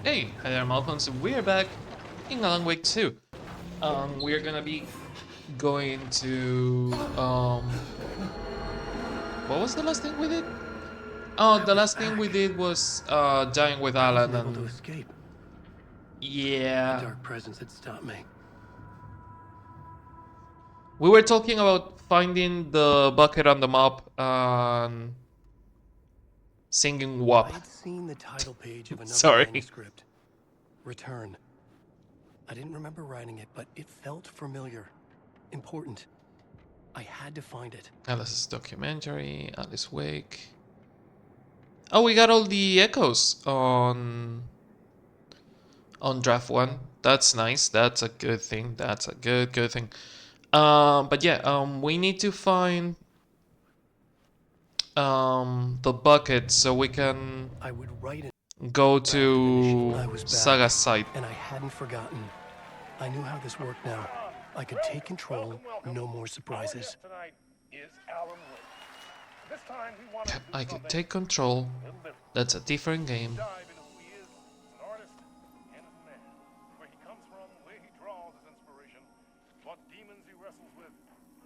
Hey, hi there, I'm Alphonse. We're back in Alan Wake 2. We're gonna be going to what was the last thing we did? Oh, the last thing we did was dying with Alan able to and escape. A yeah. dark presence had stopped me. We were talking about finding the bucket on the map and singing WAP. I had seen the title page of another Sorry. manuscript. Return. I didn't remember writing it, but it felt familiar. Important. I had to find it. Alice's documentary, Alice Wake. Oh, we got all the echoes on draft one. That's nice. That's a good thing. That's a good thing. But yeah, we need to find the bucket so we can I would write it go after the mission. to I was back, Saga's site. and I hadn't forgotten. I knew how this worked now. I could take control, no more surprises. Tonight is Alan Wake. This time we want to do I can something take control. a little different. That's a different game. Dive into who he is as an artist and as a man, where he comes from, where he draws his inspiration, what demons he wrestles with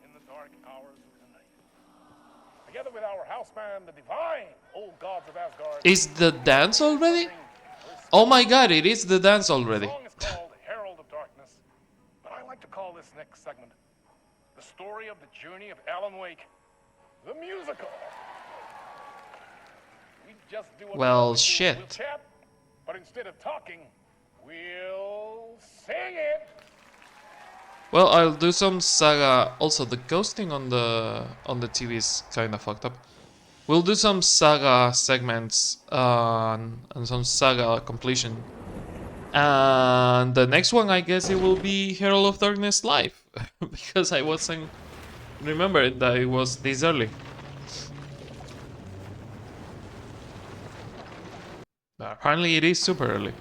in the dark hours of the night. Together with our house band, the divine old gods of Asgard. Is the dance already? Oh my god, it is the dance already. The song is called Herald of Darkness, but I like to call this next segment the story of the journey of Alan Wake, the musical. We just do what Well, we do. shit. We'll chat, but instead of talking, we'll sing it. Well, I'll do some Saga. Also, the ghosting on the TV is kind of fucked up. We'll do some Saga segments and some Saga completion. And the next one, I guess it will be Herald of Darkness live. Because I wasn't remembering that it was this early. But apparently it is super early.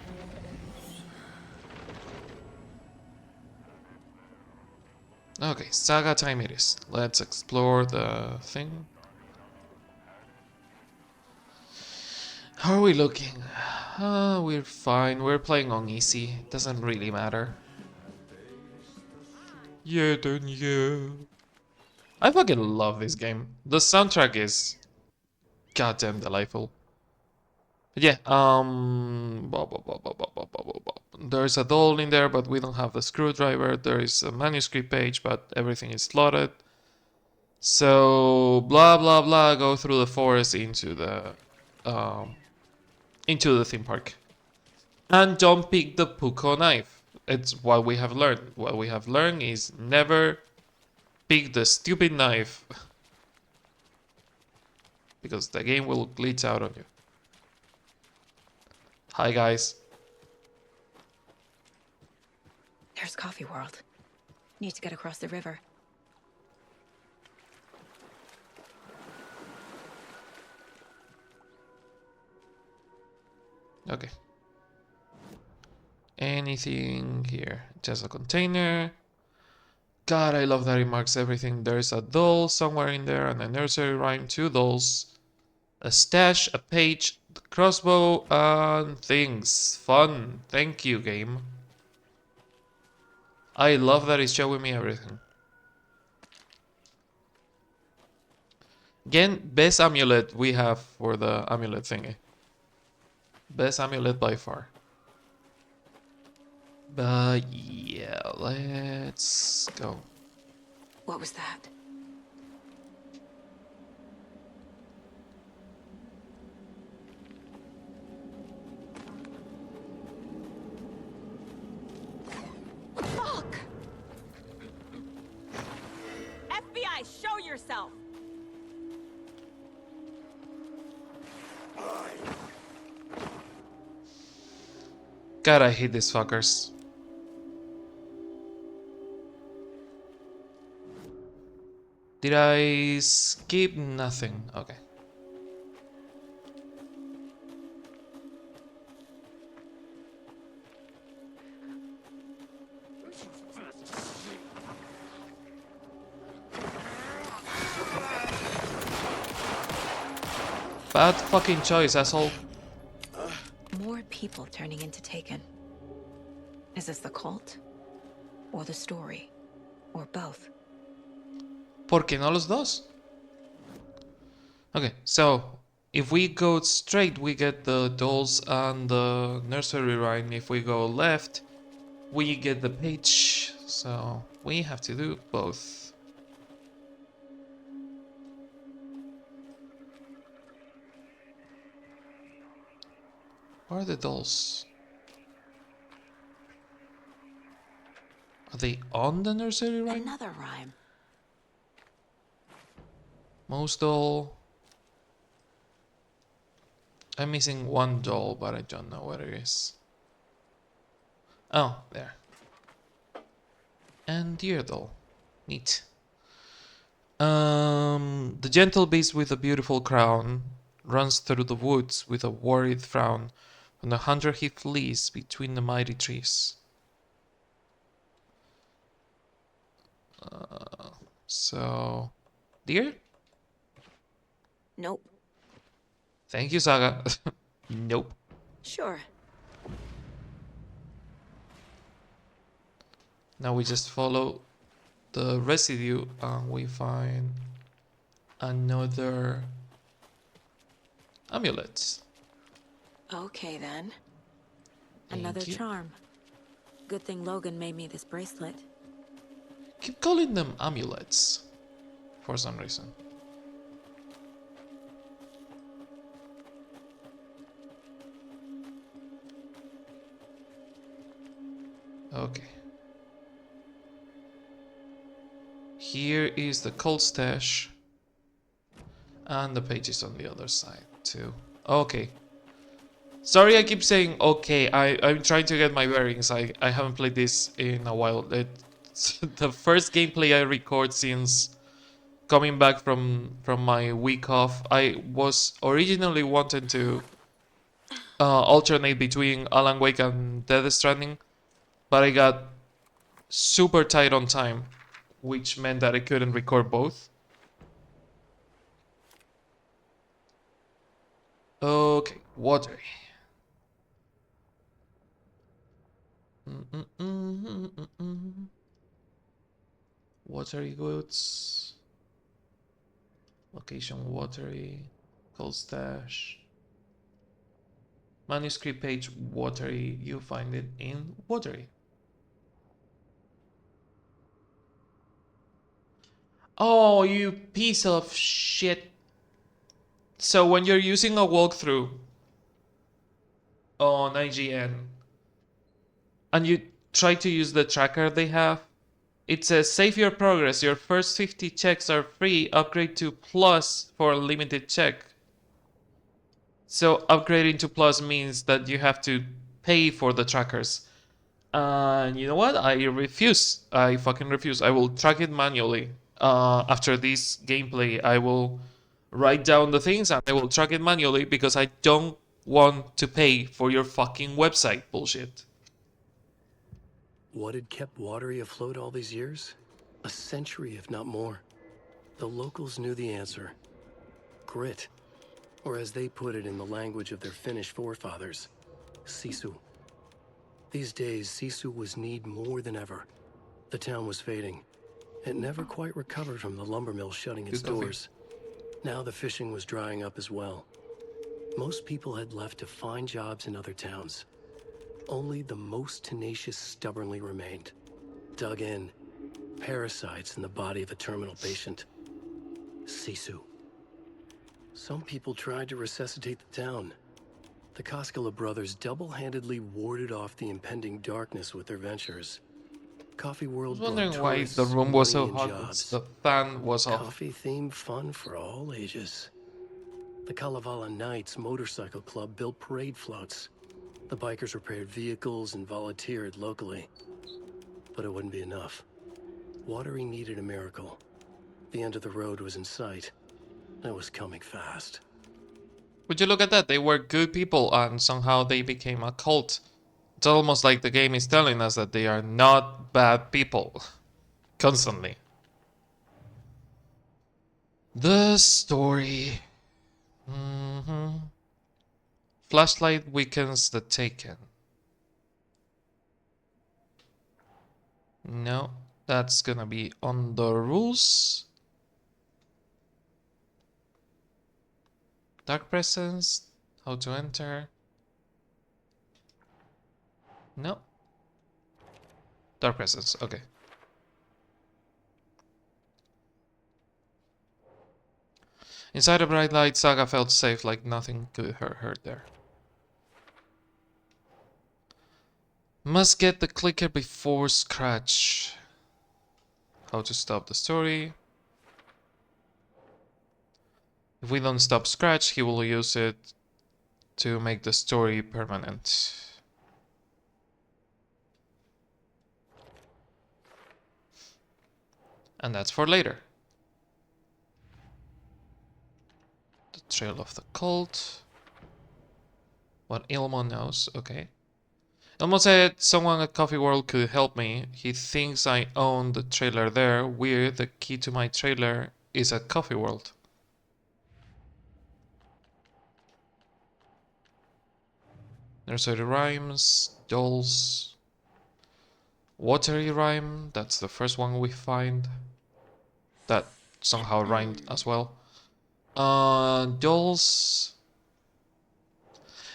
Okay, Saga time it is. Let's explore the thing. How are we looking? We're fine. We're playing on easy. Doesn't really matter. Yeah, then yeah. I fucking love this game. The soundtrack is goddamn delightful. But yeah, there's a doll in there, but we don't have the screwdriver. There is a manuscript page, but everything is slotted. So blah blah blah. Go through the forest into the theme park, and don't pick the Puko knife. It's what we have learned. What we have learned is never pick the stupid knife, because the game will glitch out on you. Hi guys. There's Coffee World. Need to get across the river. Okay. Anything here? Just a container. God, I love that it marks everything. There's a doll somewhere in there, and a nursery rhyme, 2 dolls, a stash, a page, the crossbow, and things. Fun. Thank you, game. I love that it's showing me everything. Again, best amulet we have for the amulet thingy. Best amulet by far. But yeah, let's go. What was that? Fuck! FBI, show yourself! God, I hate these fuckers. Did I skip nothing? Okay. Bad fucking choice, asshole. More are people turning into Taken? Is this the cult? Or the story? Or both? ¿Por qué no los dos? Okay, so if we go straight, we get the dolls and the nursery rhyme. If we go left, we get the page. So we have to do both. Where are the dolls? Are they on the nursery rhyme? Another rhyme. Most doll. I'm missing one doll, but I don't know where it is. Oh, there. And deer doll. Neat. The gentle beast with a beautiful crown runs through the woods with a worried frown. From the hunter he flees between the mighty trees. So, deer? Nope. Thank you, Saga. Nope. Sure. Now we just follow the residue and we find another amulet. Okay then. Thank Another you. charm. Good thing Logan made me this bracelet. Keep calling them amulets for some reason. Okay. Here is the cold stash. And the page is on the other side too. Okay. Sorry I keep saying okay. I'm trying to get my bearings. I haven't played this in a while. It's the first gameplay I record since coming back from my week off. I was originally wanting to alternate between Alan Wake and Death Stranding, but I got super tight on time, which meant that I couldn't record both. Okay, water. Watery goods. Location watery. Cold stash. Manuscript page watery. You find it in watery. Oh, you piece of shit. So when you're using a walkthrough on IGN and you try to use the tracker they have, it says save your progress. Your first 50 checks are free. Upgrade to plus for a limited check. So upgrading to plus means that you have to pay for the trackers. And you know what? I refuse. I fucking refuse. I will track it manually. After this gameplay, I will write down the things and I will track it manually because I don't want to pay for your fucking website bullshit. What had kept Watery afloat all these years? A century, if not more. The locals knew the answer. Grit. Or as they put it in the language of their Finnish forefathers, sisu. These days, sisu was needed more than ever. The town was fading. It never quite recovered from the lumber mill shutting its Good coffee. doors. Now the fishing was drying up as well. Most people had left to find jobs in other towns. Only the most tenacious stubbornly remained. Dug in. Parasites in the body of a terminal patient. Sisu. Some people tried to resuscitate the town. The Koskela brothers double-handedly warded off the impending darkness with their ventures. Coffee I World was brought wondering why tourists, the room was so money, and hot. jobs. The fan was off. Coffee-themed fun for all ages. The Kalevala Knights Motorcycle Club built parade floats. The bikers repaired vehicles and volunteered locally. But it wouldn't be enough. Watery needed a miracle. The end of the road was in sight. It was coming fast. Would you look at that? They were good people and somehow they became a cult. It's almost like the game is telling us that they are not bad people. Constantly. The story. Flashlight weakens the taken. No, that's gonna be on the rules. Dark presence, how to enter. No. Dark presence, okay. Inside a bright light, Saga felt safe, like nothing could hurt her there. Must get the clicker before scratch. How to stop the story. If we don't stop scratch, he will use it to make the story permanent. And that's for later. The trail of the cult. What Ilmo knows, okay. Ilmo said someone at Coffee World could help me. He thinks I own the trailer there. Weird, the key to my trailer is at Coffee World. Nursery rhymes, dolls. Watery rhyme, that's the first one we find. That somehow rhymed as well. Dolls.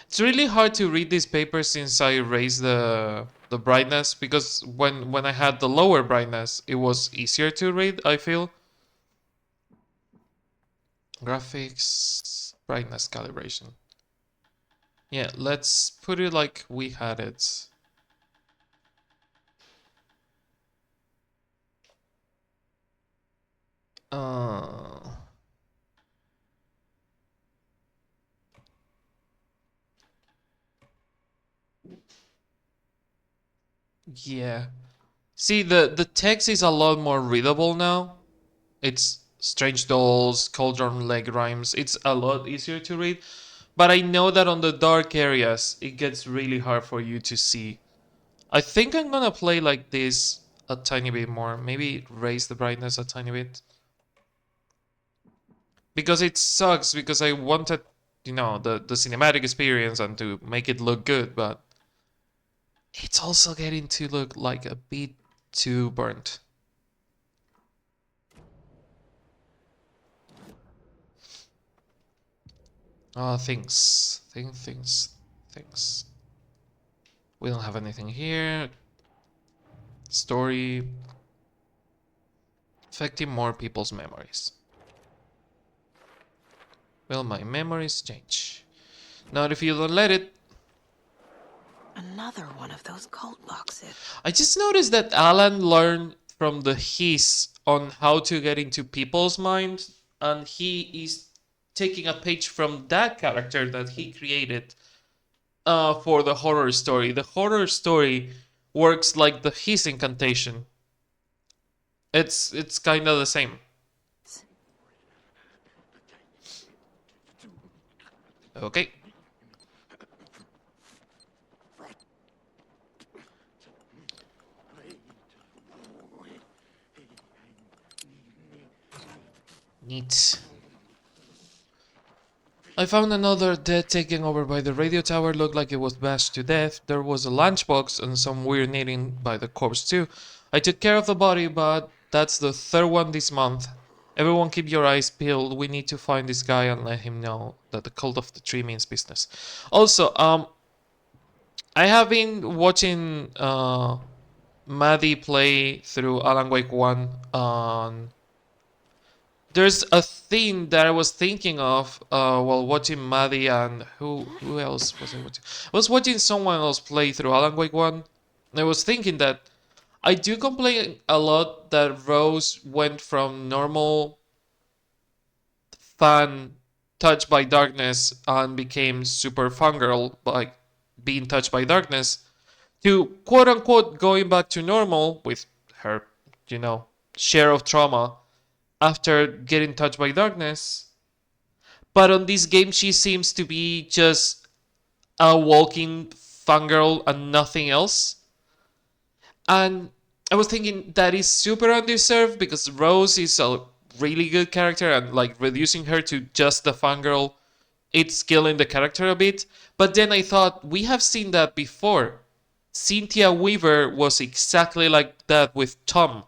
It's really hard to read this paper since I raised the brightness, because when I had the lower brightness, it was easier to read, I feel. Graphics, brightness calibration. Yeah, let's put it like we had it. Yeah. See, the text is a lot more readable now. It's Strange Dolls, Cauldron Leg Rhymes. It's a lot easier to read. But I know that on the dark areas, it gets really hard for you to see. I think I'm gonna play like this a tiny bit more. Maybe raise the brightness a tiny bit. Because it sucks, because I wanted, you know, the cinematic experience and to make it look good, but it's also getting to look like a bit too burnt. Things. Things. We don't have anything here. Story. Affecting more people's memories. Will my memories change? Not if you don't let it. Another one of those cult boxes. I just noticed that Alan learned from the Hiss on how to get into people's minds, and he is taking a page from that character that he created for the horror story. The horror story works like the Hiss incantation. It's kind of the same. Okay. Neat. I found another dead taken over by the radio tower. Looked like it was bashed to death. There was a lunchbox and some weird knitting by the corpse too. I took care of the body, but that's the third one this month. Everyone keep your eyes peeled. We need to find this guy and let him know that the cult of the tree means business. Also, I have been watching Maddie play through Alan Wake 1 on... There's a thing that I was thinking of while watching Maddie, and who else was I watching? I was watching someone else play through Alan Wake 1. And I was thinking that I do complain a lot that Rose went from normal fan touched by darkness and became super fangirl by being touched by darkness to quote unquote going back to normal with her, you know, share of trauma after getting touched by darkness. But on this game, she seems to be just a walking fangirl and nothing else. And I was thinking that is super undeserved because Rose is a really good character, and like reducing her to just a fangirl it's killing the character a bit. But then I thought, we have seen that before. Cynthia Weaver was exactly like that with Tom.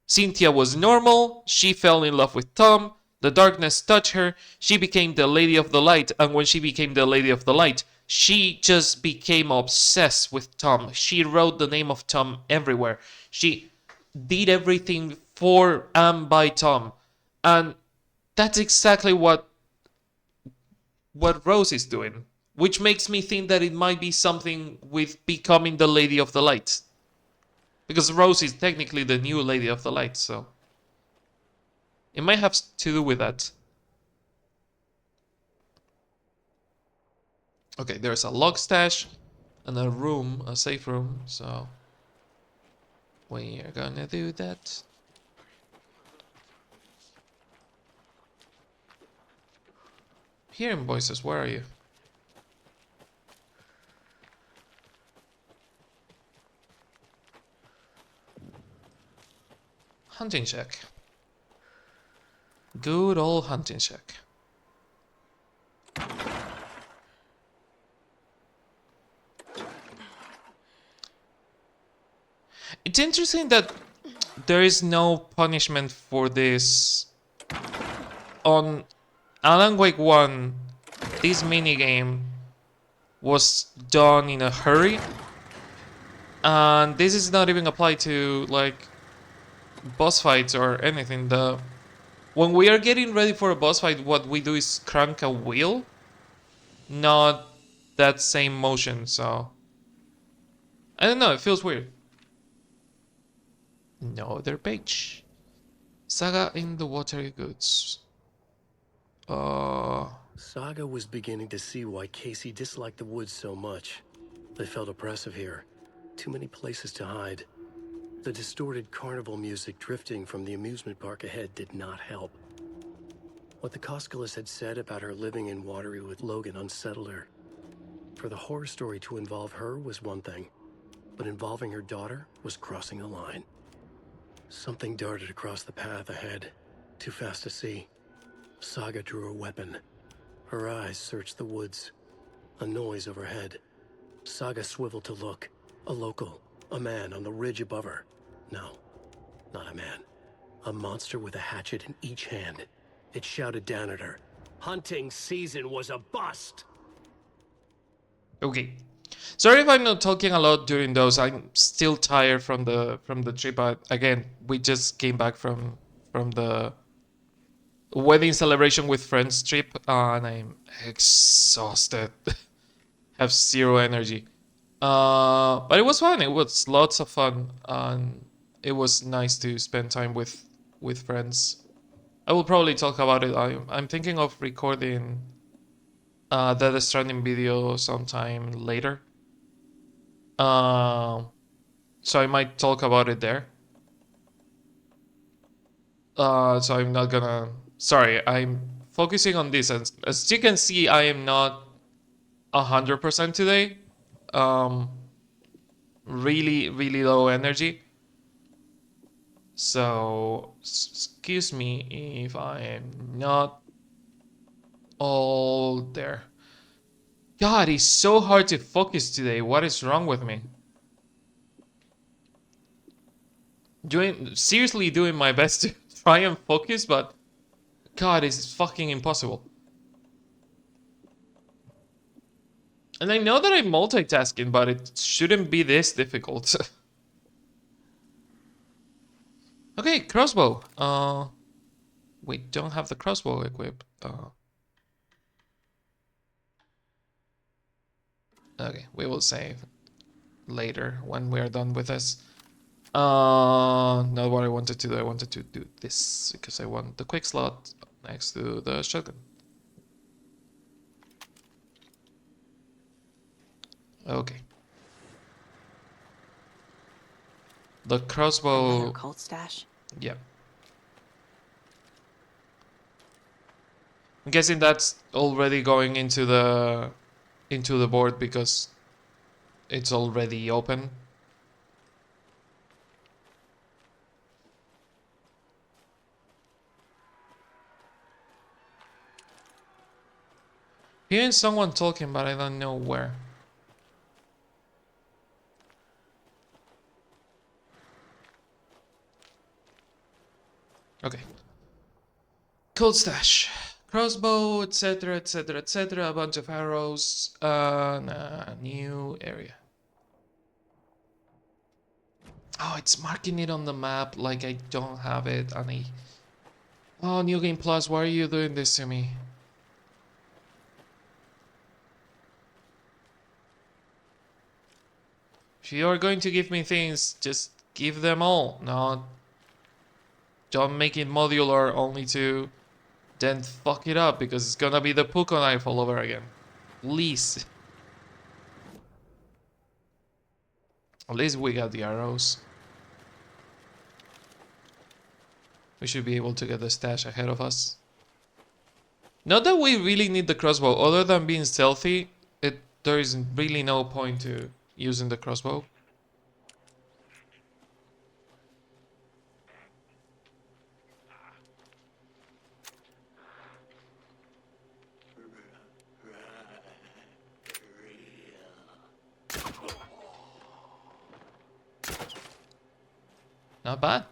Cynthia was normal, she fell in love with Tom, the darkness touched her, she became the Lady of the Light, and when she became the Lady of the Light, she just became obsessed with Tom. She wrote the name of Tom everywhere. She did everything for and by Tom. And that's exactly what Rose is doing. Which makes me think that it might be something with becoming the Lady of the Light. Because Rose is technically the new Lady of the Light, so it might have to do with that. Okay, there's a log stash and a room, a safe room, so we are gonna do that. Hearing voices, where are you? Hunting check. Good old hunting check. It's interesting that there is no punishment for this. On Alan Wake 1, this minigame was done in a hurry. And this is not even applied to, like, boss fights or anything. When we are getting ready for a boss fight, what we do is crank a wheel, not that same motion, so I don't know, it feels weird. No other page. Saga in the watery goods. Saga was beginning to see why Casey disliked the woods so much. They felt oppressive here. Too many places to hide. The distorted carnival music drifting from the amusement park ahead did not help. What the Koskelis had said about her living in Watery with Logan unsettled her. For the horror story to involve her was one thing, but involving her daughter was crossing a line. Something darted across the path ahead, too fast to see. Saga drew her weapon. Her eyes searched the woods. A noise overhead. Saga swiveled to look. A local, a man on the ridge above her. No, not a man. A monster with a hatchet in each hand. It shouted down at her. Hunting season was a bust! Okay. Sorry if I'm not talking a lot during those. I'm still tired from the trip. But again, we just came back from the wedding celebration with friends trip, and I'm exhausted. Have zero energy. But it was fun. It was lots of fun, and it was nice to spend time with friends. I will probably talk about it. I'm thinking of recording the Death Stranding video sometime later. So I might talk about it there. So I'm not gonna. Sorry, I'm focusing on this. As you can see, I am not 100% today. Really, really low energy. So excuse me if I am not all there. God, it's so hard to focus today. What is wrong with me? Seriously doing my best to try and focus, but God, it's fucking impossible. And I know that I'm multitasking, but it shouldn't be this difficult. Okay, crossbow. We don't have the crossbow equipped. Okay, we will save later when we are done with this. Not what I wanted to do. I wanted to do this because I want the quick slot next to the shotgun. Okay. The crossbow. Another cult stash. Yeah. I'm guessing that's already going into the board because it's already open. Hearing someone talking, but I don't know where. Okay. Cold stash. Crossbow, etc, etc, etc. A bunch of arrows. And a new area. Oh, it's marking it on the map like I don't have it, and Oh, New Game Plus, why are you doing this to me? If you are going to give me things, just give them all. No, don't make it modular only to then fuck it up because it's gonna be the Puko knife all over again. Please. At least we got the arrows. We should be able to get the stash ahead of us. Not that we really need the crossbow. Other than being stealthy, there is really no point to using the crossbow. Not bad.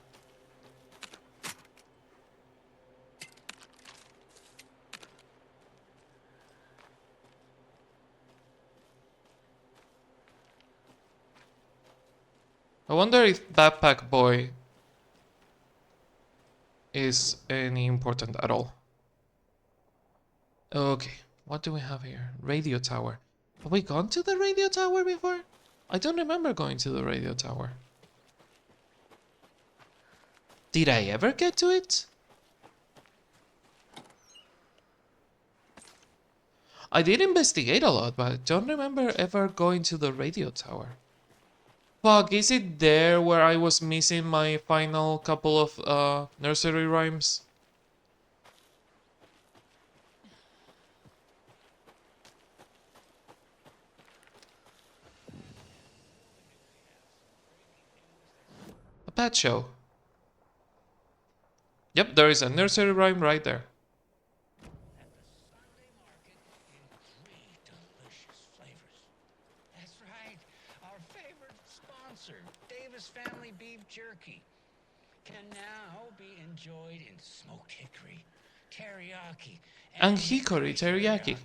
I wonder if Backpack Boy is any important at all. Okay, what do we have here? Radio tower. Have we gone to the radio tower before? I don't remember going to the radio tower. Did I ever get to it? I did investigate a lot, but I don't remember ever going to the radio tower. Fuck, is it there where I was missing my final couple of nursery rhymes? A pet show. Yep, there is a nursery rhyme right there. Sunday market in 3 delicious flavors. That's right, our favorite sponsor, Davis Family Beef Jerky, can now be enjoyed in smoked hickory, teriyaki, And hickory teriyaki.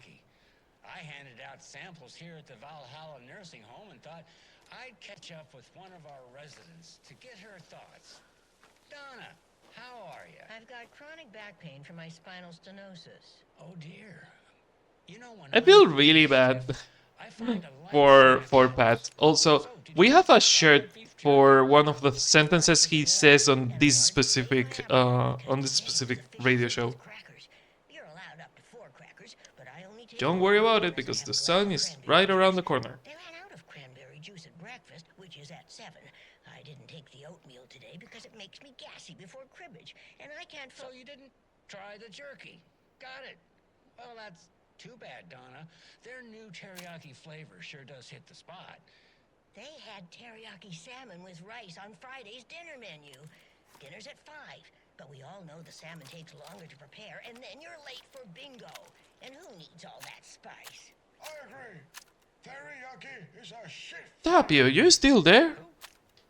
I handed out samples here at the Valhalla Nursing Home and thought I'd catch up with one of our residents to get her thoughts. Donna, how are you? I've got chronic back pain from my spinal stenosis. Oh dear. You know, when I feel really bad for Pat. Also, we have a shirt for one of the sentences he says on this specific radio show. You're allowed up to 4 crackers, but I only take Don't worry about it because the sun is right around the corner. They ran out of cranberry juice at breakfast, which is at 7. I didn't take the oatmeal today because it makes me gassy before cribbage, and I can't. So you didn't try the jerky? Got it. Well, that's too bad, Donna. Their new teriyaki flavor sure does hit the spot. They had teriyaki salmon with rice on Friday's dinner menu. Dinner's at 5, but we all know the salmon takes longer to prepare, and then you're late for bingo. And who needs all that spice? I agree. Teriyaki is a shit. Tapio, you still there?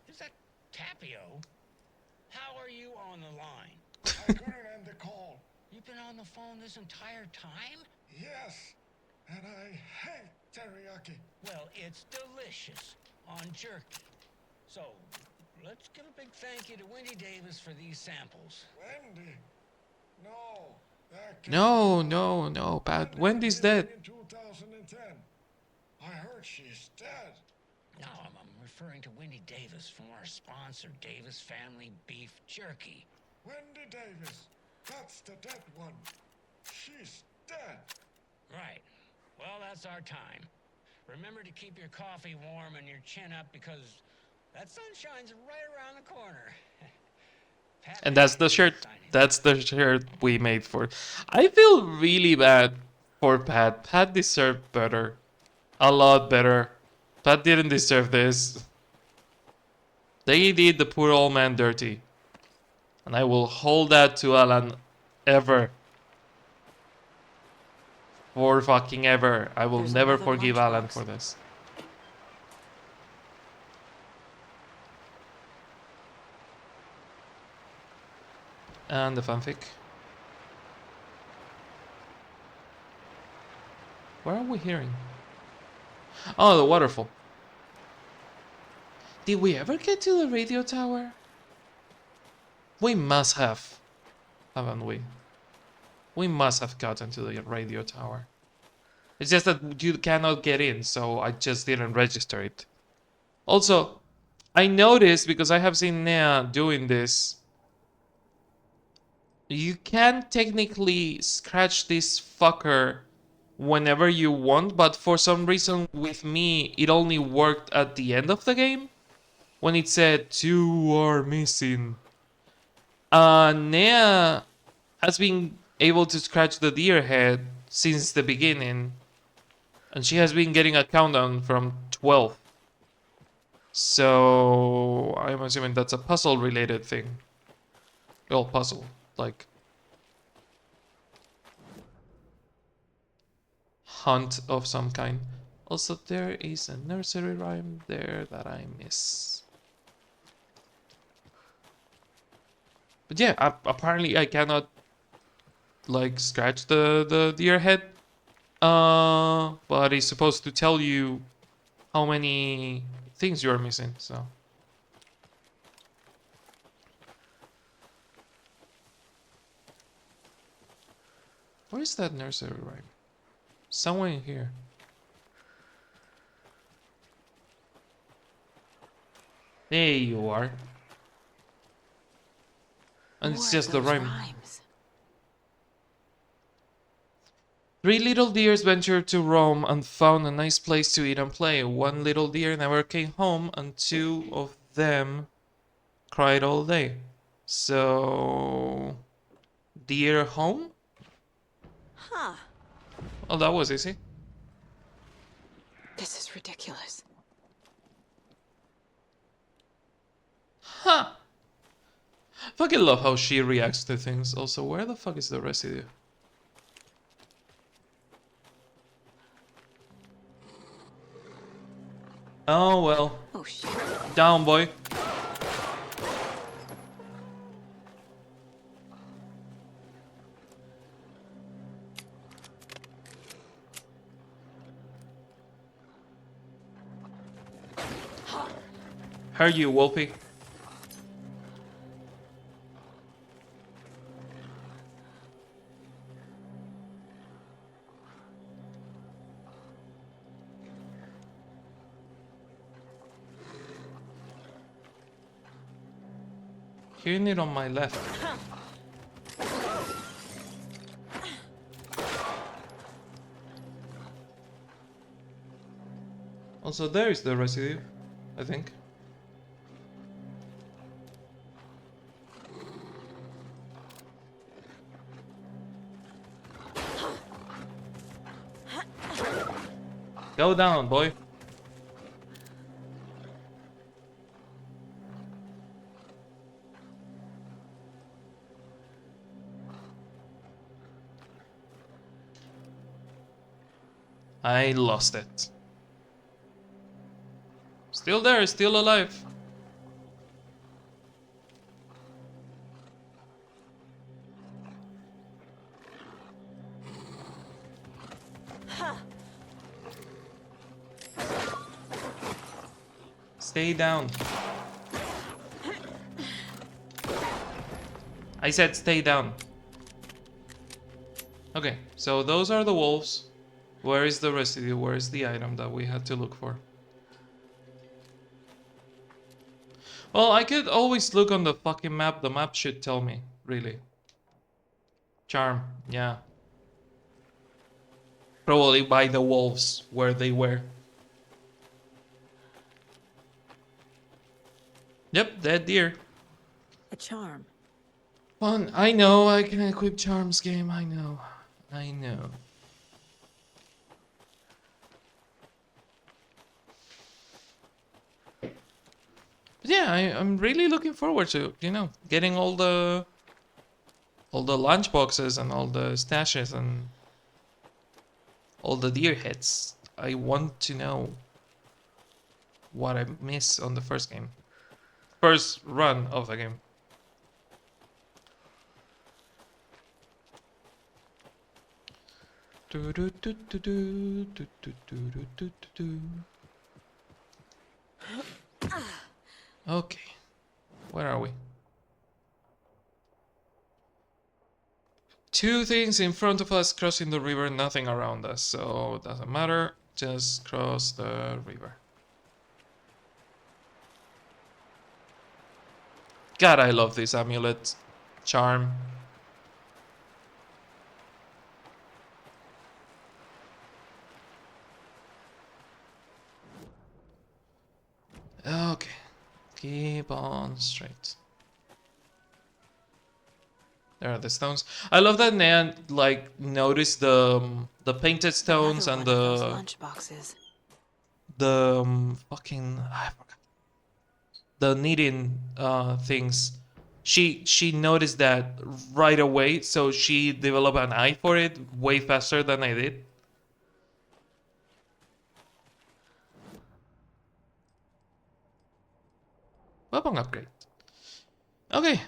Is that Tapio? How are you on the line? I couldn't end the call. You've been on the phone this entire time? Yes, and I hate teriyaki. Well, it's delicious on jerky. So, let's give a big thank you to Wendy Davis for these samples. Wendy? No. that can't No, be. no, Pat. Wendy Wendy's died dead. in 2010. I heard she's dead. No, I'm referring to Wendy Davis from our sponsor, Davis Family Beef Jerky. Wendy Davis. That's the dead one. She's dead. Right. Well, that's our time. Remember to keep your coffee warm and your chin up because that sun shines right around the corner. Pat And that's the shirt. signing. That's the shirt we made for. I feel really bad for Pat. Pat deserved better. A lot better. Pat didn't deserve this. They did the poor old man dirty. And I will hold that to Alan ever. For fucking ever. I will There's never another forgive Alan lunchbox. for this. And the fanfic. Where are we hearing? Oh, the waterfall. Did we ever get to the radio tower? We must have, haven't we? We must have gotten to the radio tower. It's just that you cannot get in, so I just didn't register it. Also, I noticed, because I have seen Nea doing this, you can technically scratch this fucker whenever you want, but for some reason with me, it only worked at the end of the game, when it said 2 are missing. Nea has been able to scratch the deer head since the beginning, and she has been getting a countdown from 12. So I'm assuming that's a puzzle related thing. Well, puzzle, like hunt of some kind. Also, there is a nursery rhyme there that I miss. But yeah, apparently I cannot like scratch the deer head. But it's supposed to tell you how many things you are missing, so. Where is that nursery rhyme? Somewhere in here. There you are. And it's More just of the those rhyme. rhymes. 3 little deers ventured to Rome and found a nice place to eat and play. 1 little deer never came home, and 2 of them cried all day. So, deer home? Huh. Oh, that was easy. This is ridiculous. Huh. Fucking love how she reacts to things. Also, where the fuck is the residue? Oh well. Oh shit. Down, boy. Heard you, Wolfie. Hearing it on my left. Also, there is the residue, I think. Go down, boy. I lost it. Still there, still alive. Stay down. I said stay down. Okay, so those are the wolves. Where is the residue? Where is the item that we had to look for? Well, I could always look on the fucking map. The map should tell me, really. Charm, yeah. Probably by the wolves, where they were. Yep, dead deer. A charm. Fun. I know, I can equip charms game, I know. I know. But yeah, I'm really looking forward to, you know, getting all the lunch boxes and all the stashes and all the deer heads. I want to know what I missed on the first game. First run of the game. Okay, where are we? Two things in front of us crossing the river, nothing around us, so it doesn't matter. Just cross the river. God, I love this amulet charm. Okay, keep on straight. There are the stones. I love that Nan like noticed the painted stones and Lunchboxes. the fucking the knitting things. She noticed that right away, so she developed an eye for it way faster than I did. Weapon upgrade. Okay.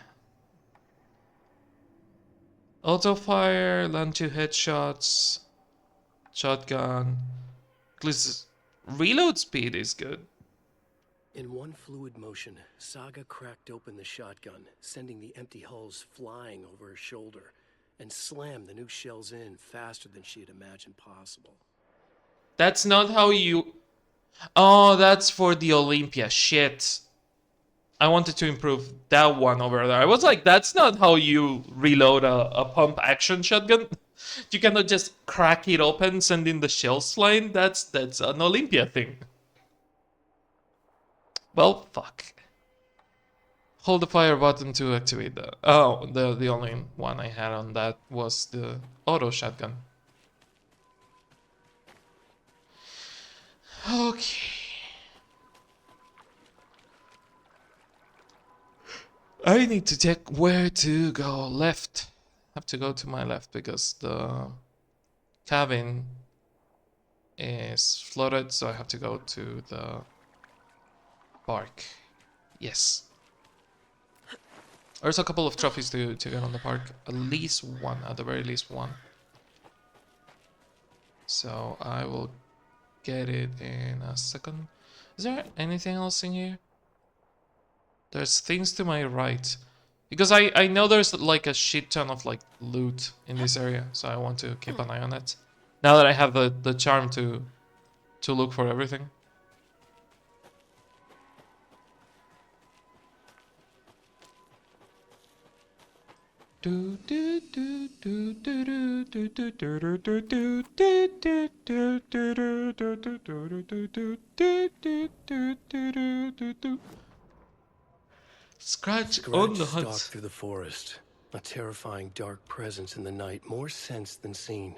Auto fire, land 2 headshots, shotgun. At least reload speed is good. In one fluid motion, Saga cracked open the shotgun, sending the empty hulls flying over her shoulder, and slammed the new shells in faster than she had imagined possible. That's not how you... Oh, that's for the Olympia. Shit. I wanted to improve that one over there. I was like, that's not how you reload a pump action shotgun. You cannot just crack it open, send in the shells flying. That's an Olympia thing. Well, fuck. Hold the fire button to activate that. Oh, the only one I had on that was the auto shotgun. Okay. I need to check where to go. Left. I have to go to my left because the cabin is flooded, so I have to go to the park. Yes. There's a couple of trophies to get on the park. At least one, at the very least one. So I will get it in a second. Is there anything else in here? There's things to my right. Because I know there's like a shit ton of like loot in this area, so I want to keep an eye on it. Now that I have the charm to look for everything. Scratch on the Stalked hunt. through the forest, a terrifying dark presence in the night, more sensed than seen.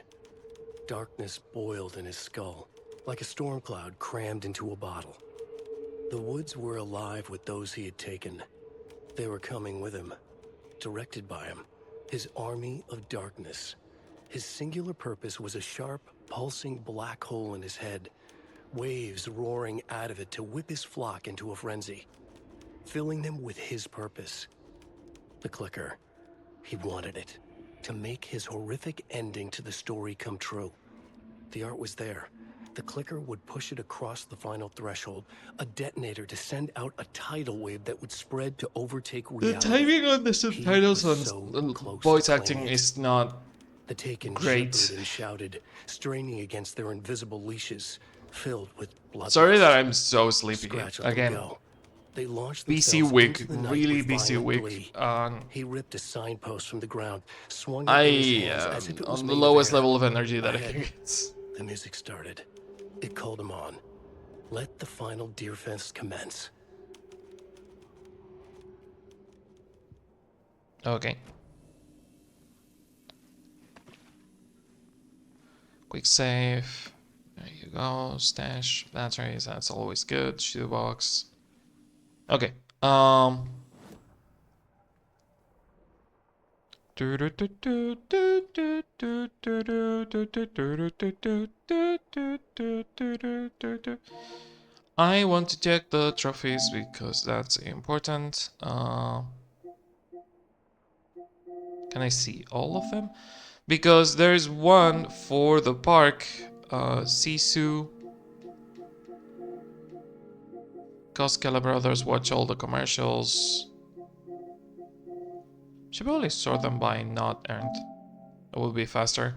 Darkness boiled in his skull, like a storm cloud crammed into a bottle. The woods were alive with those he had taken. They were coming with him, directed by him, his army of darkness. His singular purpose was a sharp, pulsing black hole in his head, waves roaring out of it to whip his flock into a frenzy, filling them with his purpose. The clicker. He wanted it, to make his horrific ending to the story come true. The art was there. The clicker would push it across the final threshold, a detonator to send out a tidal wave that would spread to overtake The reality. timing on the He subtitles was on so close voice to acting claiming it. is not The taken great. shivered and shouted, straining against their invisible leashes, filled with bloodlust. Sorry that I'm so sleepy. Scratch let them Again, go. They launched BC themselves week, into the night really with BC violent week. glee. He ripped a signpost from the ground, swung it I in his hands as if it was on the made lowest of air. level of energy that I Ahead, can get. the music started. It called him on. Let the final deer fest commence. Okay. Quick save. There you go. Stash batteries. That's always good. Shoebox. Okay. I want to check the trophies because that's important. Can I see all of them? Because there's one for the park. Sisu. Koskela Brothers watch all the commercials. Should probably sort them by not earned. It will be faster.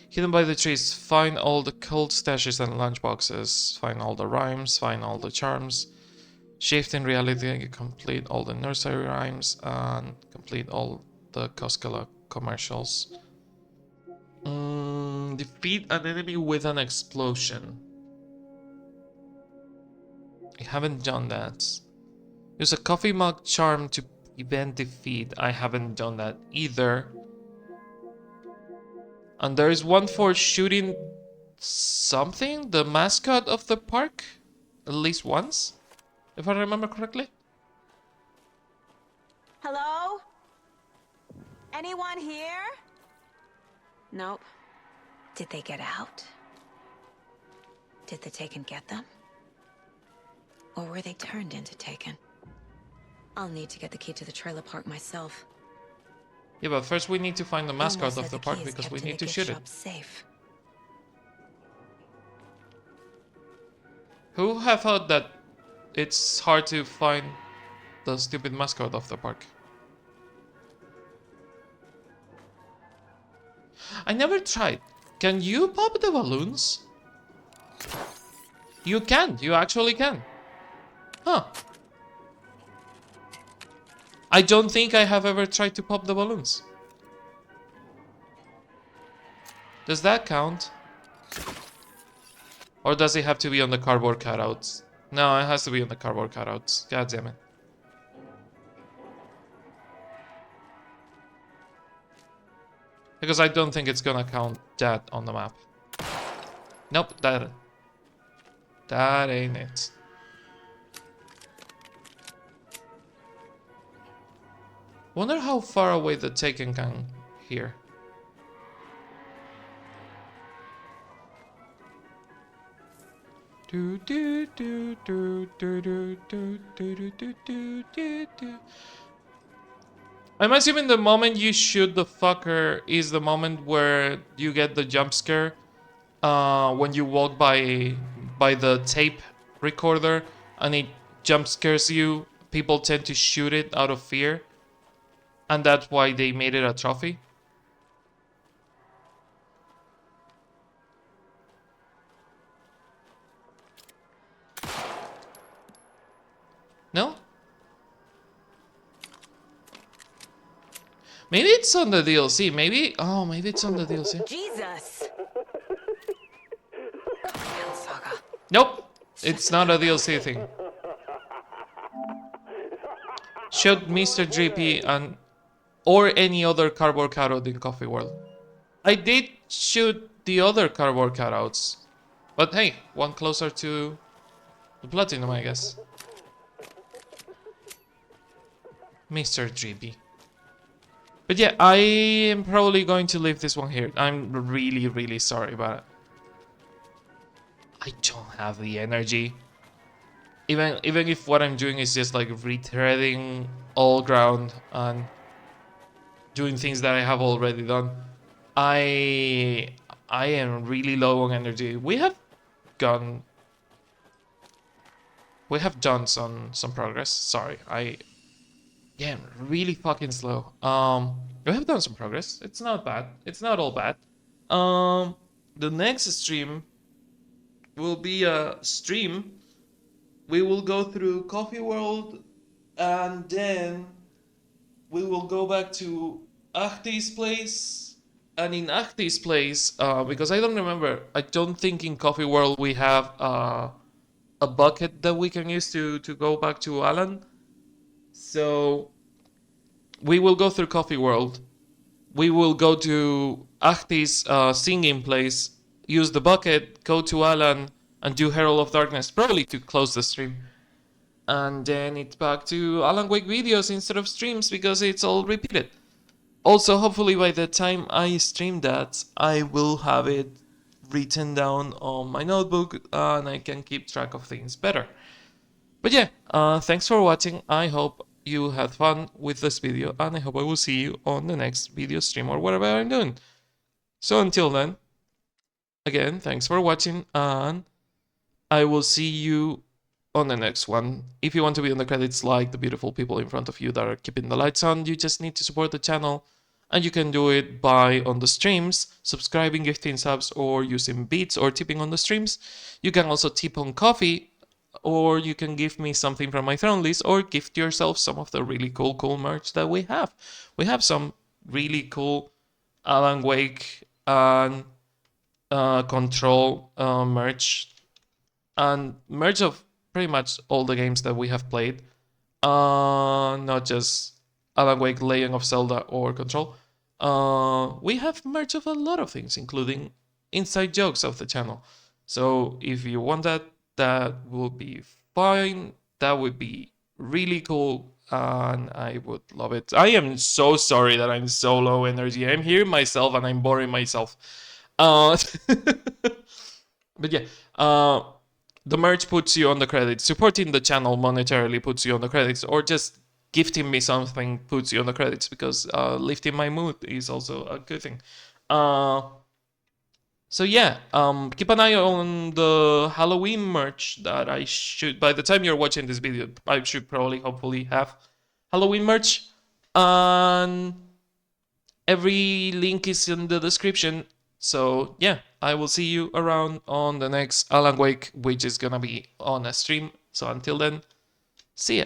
Hidden by the trees, find all the cold stashes and lunchboxes. Find all the rhymes, find all the charms. Shift in reality, complete all the nursery rhymes, and complete all the Koskela commercials. Defeat an enemy with an explosion. I haven't done that. Use a coffee mug charm to prevent defeat. I haven't done that either. And there is one for shooting something, the mascot of the park, at least once, if I remember correctly. Hello? Anyone here? Nope. Did they get out? Did the Taken get them? Or were they turned into Taken? I'll need to get the key to the trailer park myself. Yeah, but first we need to find the mascot Elmo of said the key park is because kept we in the need to gift shoot it. shop safe. Who have thought that it's hard to find the stupid mascot of the park? I never tried. Can you pop the balloons? You can. You actually can. Huh. I don't think I have ever tried to pop the balloons. Does that count? Or does it have to be on the cardboard cutouts? No, it has to be on the cardboard cutouts. God damn it. Because I don't think it's gonna count that on the map. Nope, that ain't it. Wonder how far away the Taken can hear. I'm assuming the moment you shoot the fucker is the moment where you get the jump scare. When you walk by the tape recorder and it jump scares you, people tend to shoot it out of fear, and that's why they made it a trophy. No? Maybe it's on the DLC. Maybe it's on the DLC. Jesus! Hell Saga. Nope, it's not a DLC thing. Shoot Mr. GP and or any other cardboard cutout in Coffee World. I did shoot the other cardboard cutouts, but hey, one closer to the platinum, I guess. Mr. GP. But yeah, I am probably going to leave this one here. I'm really, really sorry, but I don't have the energy. Even if what I'm doing is just like retreading all ground and doing things that I have already done, I am really low on energy. We have done some progress. Sorry, I'm really fucking slow. We have done some progress. It's not bad. It's not all bad. The next stream will be a stream. We will go through Coffee World, and then we will go back to Ahti's place. And in Ahti's place, because I don't remember, I don't think in Coffee World we have a bucket that we can use to go back to Alan. So we will go through Coffee World. We will go to Ahti's singing place, use the bucket, go to Alan, and do Herald of Darkness, probably to close the stream. And then it's back to Alan Wake videos instead of streams because it's all repeated. Also, hopefully by the time I stream that, I will have it written down on my notebook and I can keep track of things better. But yeah, thanks for watching. I hope you had fun with this video, and I hope I will see you on the next video stream or whatever I'm doing. So until then, again, thanks for watching, and I will see you on the next one. If you want to be on the credits like the beautiful people in front of you that are keeping the lights on, you just need to support the channel. And you can do it by on the streams, subscribing, gifting subs, or using beats or tipping on the streams. You can also tip on coffee, or you can give me something from my throne list, or gift yourself some of the really cool merch that we have. We have some really cool Alan Wake and Control merch, and merch of pretty much all the games that we have played. Not just Alan Wake, Legend of Zelda, or Control. We have merch of a lot of things, including inside jokes of the channel. So if you want that, that will be fine. That would be really cool, and I would love it. I am so sorry that I'm so low energy. I'm hearing myself and I'm boring myself. But yeah, the merch puts you on the credits. Supporting the channel monetarily puts you on the credits, or just gifting me something puts you on the credits, because lifting my mood is also a good thing. So yeah, keep an eye on the Halloween merch that I should, by the time you're watching this video, I should probably, hopefully have Halloween merch. And every link is in the description. So yeah, I will see you around on the next Alan Wake, which is gonna be on a stream. So until then, see ya.